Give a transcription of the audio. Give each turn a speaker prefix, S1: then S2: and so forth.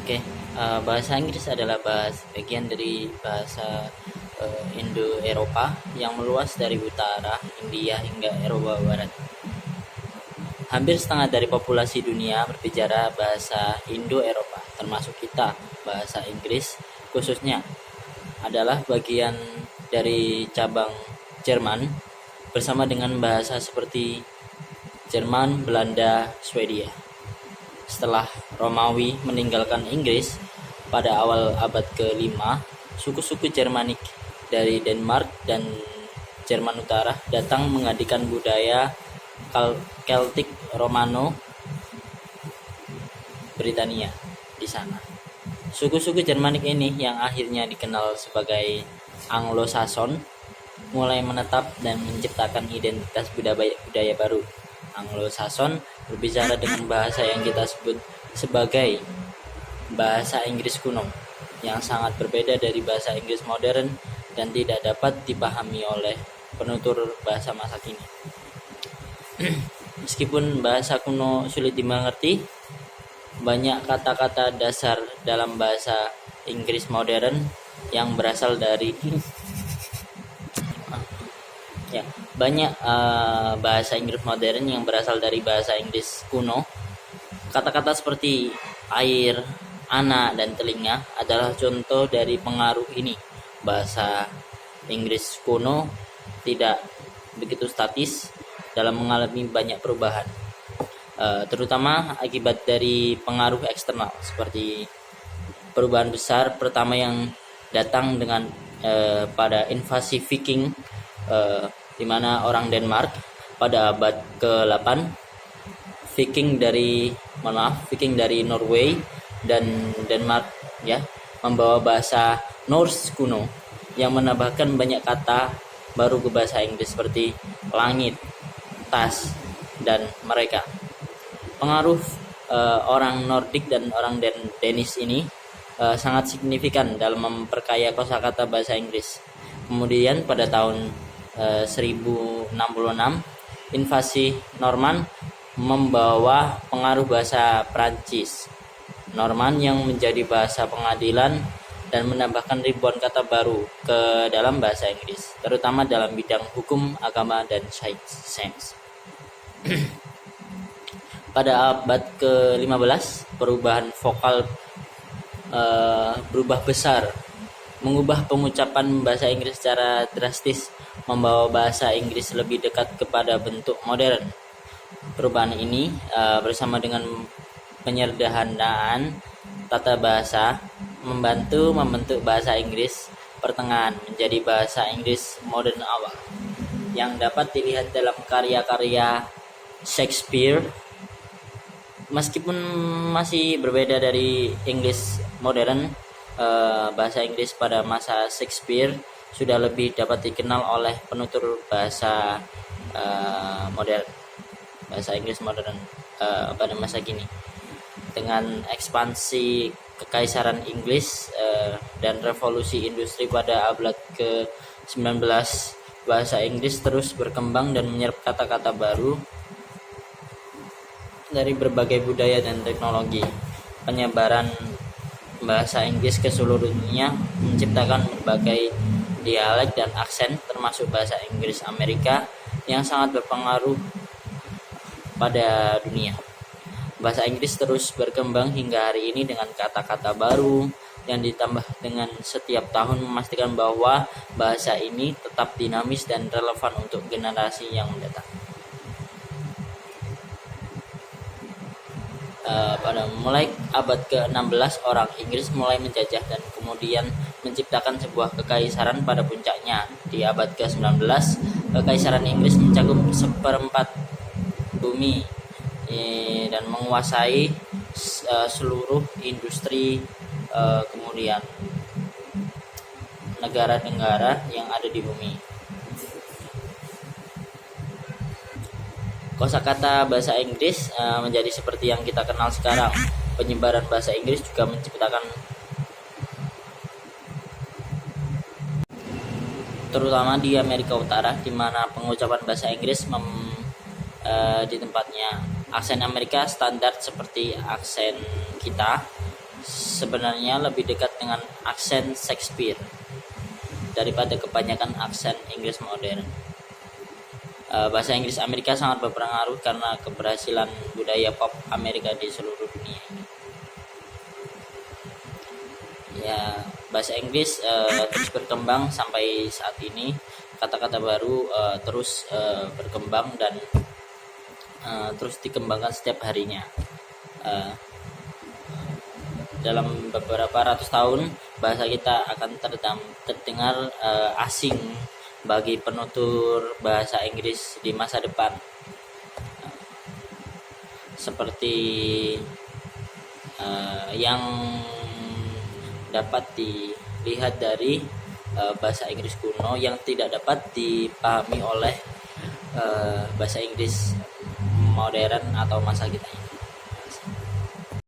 S1: Oke, bahasa Inggris adalah bagian dari bahasa Indo-Eropa yang meluas dari utara India hingga Eropa Barat. Hampir setengah dari populasi dunia berbicara bahasa Indo-Eropa, termasuk kita. Bahasa Inggris khususnya adalah bagian dari cabang Jerman bersama dengan bahasa seperti Jerman, Belanda, Swedia. Setelah Romawi meninggalkan Inggris pada awal abad ke-5, suku-suku Jermanik dari Denmark dan Jerman Utara datang mengadakan budaya Celtic Romano Britania di sana. Suku-suku Jermanik ini yang akhirnya dikenal sebagai Anglo-Saxon mulai menetap dan menciptakan identitas budaya baru. Anglo-Saxon berbicara dengan bahasa yang kita sebut sebagai bahasa Inggris kuno, yang sangat berbeda dari bahasa Inggris modern dan tidak dapat dipahami oleh penutur bahasa masa kini. Meskipun bahasa kuno sulit dimengerti, banyak kata-kata dasar dalam bahasa Inggris modern yang berasal dari banyak bahasa Inggris modern yang berasal dari bahasa Inggris kuno. Kata-kata seperti air, anak, dan telinga adalah contoh dari pengaruh ini. Bahasa Inggris kuno tidak begitu statis dalam mengalami banyak perubahan, terutama akibat dari pengaruh eksternal seperti perubahan besar pertama yang datang dengan pada invasi Viking, di mana orang Denmark pada abad ke-8 Viking dari Norway dan Denmark membawa bahasa Norse kuno yang menambahkan banyak kata baru ke bahasa Inggris seperti langit, tas, dan mereka. Pengaruh orang Nordik dan orang Danish ini sangat signifikan dalam memperkaya kosakata bahasa Inggris. Kemudian pada tahun 1066 invasi Norman membawa pengaruh bahasa Prancis Norman yang menjadi bahasa pengadilan dan menambahkan ribuan kata baru ke dalam bahasa Inggris, terutama dalam bidang hukum, agama, dan sains. Pada abad ke-15 perubahan vokal berubah besar, mengubah pengucapan bahasa Inggris secara drastis, membawa bahasa Inggris lebih dekat kepada bentuk modern. Perubahan ini bersama dengan penyederhanaan tata bahasa membantu membentuk bahasa Inggris pertengahan menjadi bahasa Inggris modern awal yang dapat dilihat dalam karya-karya Shakespeare. Meskipun masih berbeda dari Inggris modern, bahasa Inggris pada masa Shakespeare sudah lebih dapat dikenal oleh penutur bahasa modern, bahasa Inggris modern pada masa kini. Dengan ekspansi Kekaisaran Inggris dan revolusi industri pada abad ke-19, bahasa Inggris terus berkembang dan menyerap kata-kata baru dari berbagai budaya dan teknologi. Penyebaran bahasa Inggris ke seluruh dunia menciptakan berbagai dialek dan aksen, termasuk bahasa Inggris Amerika yang sangat berpengaruh pada dunia. Bahasa Inggris terus berkembang hingga hari ini dengan kata-kata baru yang ditambah dengan setiap tahun, memastikan bahwa bahasa ini tetap dinamis dan relevan untuk generasi yang mendatang. Pada mulai abad ke-16 orang Inggris mulai menjajah dan kemudian menciptakan sebuah kekaisaran pada puncaknya. Di abad ke-19 kekaisaran Inggris mencakup seperempat bumi dan menguasai seluruh industri, kemudian negara-negara yang ada di bumi. Kosakata bahasa Inggris menjadi seperti yang kita kenal sekarang. Penyebaran bahasa Inggris juga menciptakan, terutama di Amerika Utara, di mana pengucapan bahasa Inggris di tempatnya. Aksen Amerika standar seperti aksen kita, sebenarnya lebih dekat dengan aksen Shakespeare daripada kebanyakan aksen Inggris modern. Bahasa Inggris Amerika sangat berpengaruh karena keberhasilan budaya pop Amerika di seluruh dunia ini. Ya, bahasa Inggris terus berkembang sampai saat ini. Kata-kata baru terus berkembang dan terus dikembangkan setiap harinya. Dalam beberapa ratus tahun bahasa kita akan terdengar asing bagi penutur bahasa Inggris di masa depan, seperti yang dapat dilihat dari bahasa Inggris kuno yang tidak dapat dipahami oleh bahasa Inggris modern atau masa kita ini.